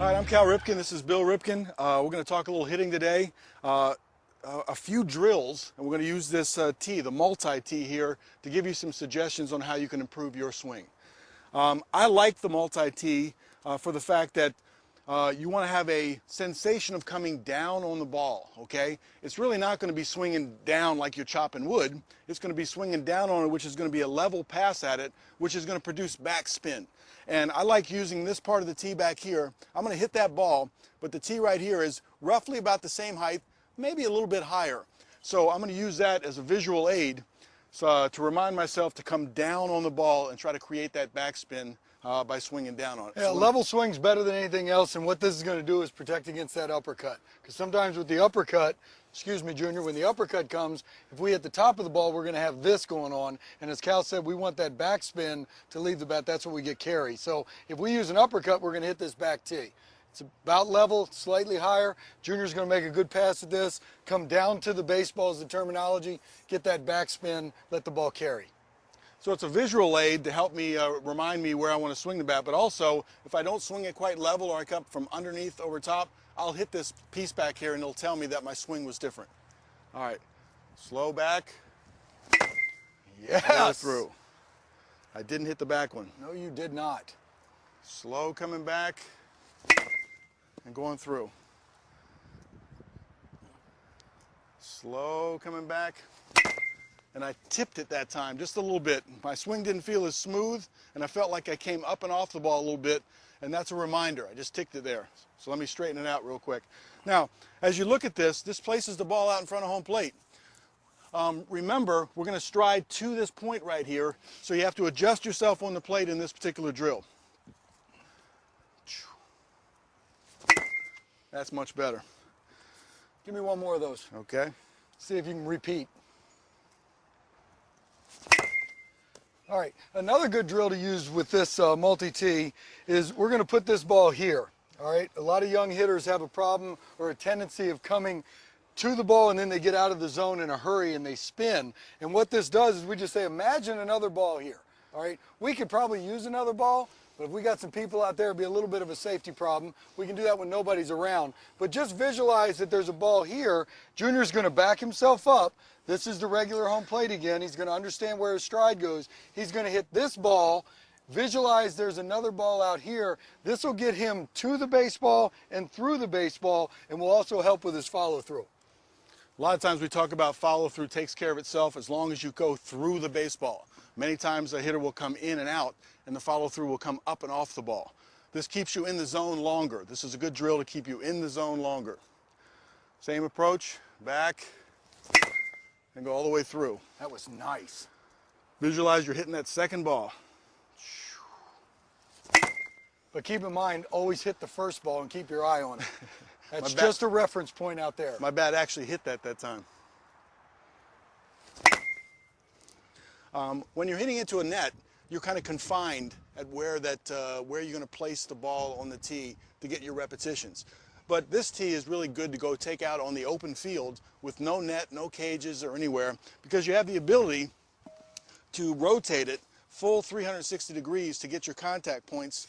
All right, I'm Cal Ripken. This is Bill Ripken. We're going to talk a little hitting today. A few drills, and we're going to use this tee, the multi-tee here, to give you some suggestions on how you can improve your swing. I like the multi-tee for the fact that you want to have a sensation of coming down on the ball, okay? It's really not going to be swinging down like you're chopping wood. It's going to be swinging down on it, which is going to be a level pass at it, which is going to produce backspin. And I like using this part of the tee back here. I'm going to hit that ball, but the tee right here is roughly about the same height, maybe a little bit higher. So I'm going to use that as a visual aid to remind myself to come down on the ball and try to create that backspin by swinging down on it. Yeah, level swing's better than anything else, and what this is going to do is protect against that uppercut. Because sometimes with the uppercut, excuse me, Junior, when the uppercut comes, if we hit the top of the ball, we're going to have this going on. And as Cal said, we want that backspin to leave the bat. That's what we get carry. So if we use an uppercut, we're going to hit this back tee. It's about level, slightly higher. Junior's going to make a good pass at this, come down to the baseball is the terminology, get that backspin, let the ball carry. So it's a visual aid to help me remind me where I want to swing the bat, but also if I don't swing it quite level or I come from underneath over top, I'll hit this piece back here and it'll tell me that my swing was different. All right, slow back. Yes! Through. I didn't hit the back one. No, you did not. Slow coming back and going through. Slow coming back. And I tipped it that time just a little bit. My swing didn't feel as smooth, and I felt like I came up and off the ball a little bit, and that's a reminder. I just ticked it there. So let me straighten it out real quick. Now, as you look at this, this places the ball out in front of home plate. Remember, we're going to stride to this point right here, so you have to adjust yourself on the plate in this particular drill. That's much better. Give me one more of those. Okay. See if you can repeat. All right, another good drill to use with this multi-tee is we're going to put this ball here. All right, a lot of young hitters have a problem or a tendency of coming to the ball and then they get out of the zone in a hurry and they spin. And what this does is we just say, imagine another ball here. All right, we could probably use another ball, but if we got some people out there, it'd be a little bit of a safety problem. We can do that when nobody's around. But just visualize that there's a ball here. Junior's going to back himself up. This is the regular home plate again. He's going to understand where his stride goes. He's going to hit this ball. Visualize there's another ball out here. This will get him to the baseball and through the baseball and will also help with his follow-through. A lot of times we talk about follow-through takes care of itself as long as you go through the baseball. Many times a hitter will come in and out and the follow-through will come up and off the ball. This keeps you in the zone longer. This is a good drill to keep you in the zone longer. Same approach, back, and go all the way through. That was nice. Visualize you're hitting that second ball. But keep in mind, always hit the first ball and keep your eye on it. That's just a reference point out there. My bat actually hit that time. When you're hitting into a net, you're kind of confined at where you're going to place the ball on the tee to get your repetitions. But this tee is really good to go take out on the open field with no net, no cages or anywhere, because you have the ability to rotate it full 360 degrees to get your contact points.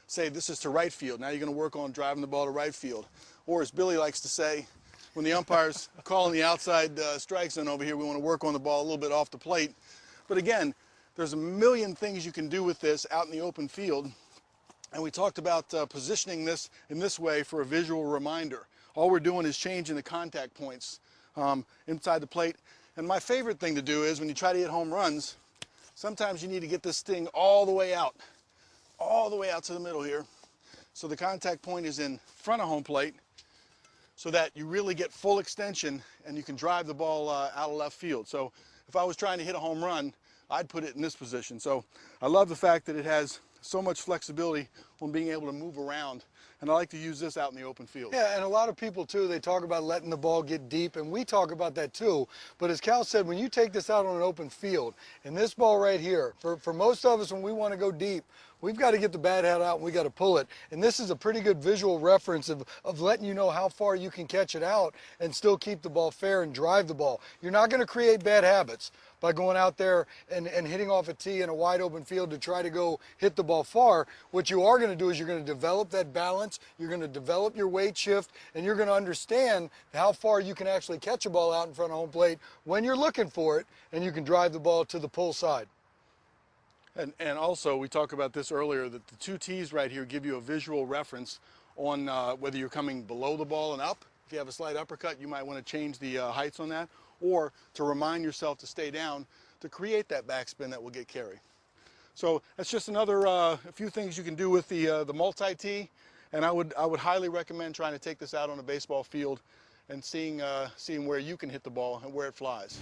Say this is to right field. Now you're going to work on driving the ball to right field. Or as Billy likes to say, when the umpire's calling the outside strike zone over here, we want to work on the ball a little bit off the plate. But again, there's a million things you can do with this out in the open field. And we talked about positioning this in this way for a visual reminder. All we're doing is changing the contact points inside the plate. And my favorite thing to do is when you try to hit home runs, sometimes you need to get this thing all the way out to the middle here. So the contact point is in front of home plate so that you really get full extension and you can drive the ball out of left field. So if I was trying to hit a home run, I'd put it in this position. So I love the fact that it has so much flexibility on being able to move around. And I like to use this out in the open field. Yeah, and a lot of people too, they talk about letting the ball get deep, and we talk about that too. But as Cal said, when you take this out on an open field, and this ball right here, for most of us when we want to go deep, we've got to get the bat head out and we got to pull it. And this is a pretty good visual reference of letting you know how far you can catch it out and still keep the ball fair and drive the ball. You're not going to create bad habits, by going out there and hitting off a tee in a wide open field to try to go hit the ball far. What you are going to do is you're going to develop that balance, you're going to develop your weight shift, and you're going to understand how far you can actually catch a ball out in front of home plate when you're looking for it, and you can drive the ball to the pull side. And also, we talked about this earlier, that the two tees right here give you a visual reference on whether you're coming below the ball and up. If you have a slight uppercut, you might want to change the heights on that, or to remind yourself to stay down to create that backspin that will get carry. So that's just another a few things you can do with the multi-tee, and I would highly recommend trying to take this out on a baseball field and seeing where you can hit the ball and where it flies.